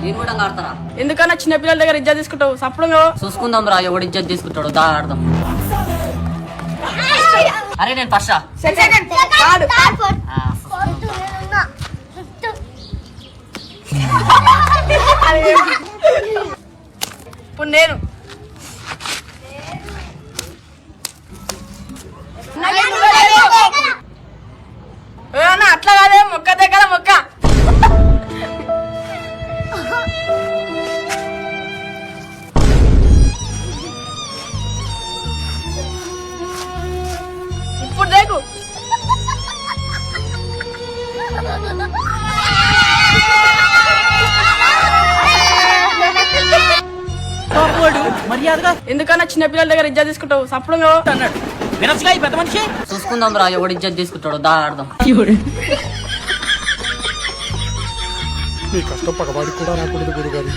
నేను కూడా ఆడతారా? ఎందుకన్నా చిన్న పిల్లల దగ్గర ఇజ్జత్ తీసుకుంటావు? సప్పుడు చూసుకుందాం రా, ఎవడు ఇజ్జత్ తీసుకుంటాడు. దా ఆడదాం. అరే నేను ఫస్ట్ ఇప్పుడు నేను అట్లా కాదే, మొక్క దగ్గర మొక్క. ఇప్పుడు దేకు మర్యాదగా ఎందుకన్నా చిన్న పిల్లల దగ్గర ఇజ్జత్ తీసుకుంటావు? సప్పుడు అన్నాడు. వినొచ్చుగా ఈ పెద్ద మనిషి. చూసుకుందాం రా, ఎవడు ఇజ్జత్ తీసుకుంటాడు. దా ఆడదాం. మీ కష్టం పగవాడికి కూడా రాకూడదు గురుగారు.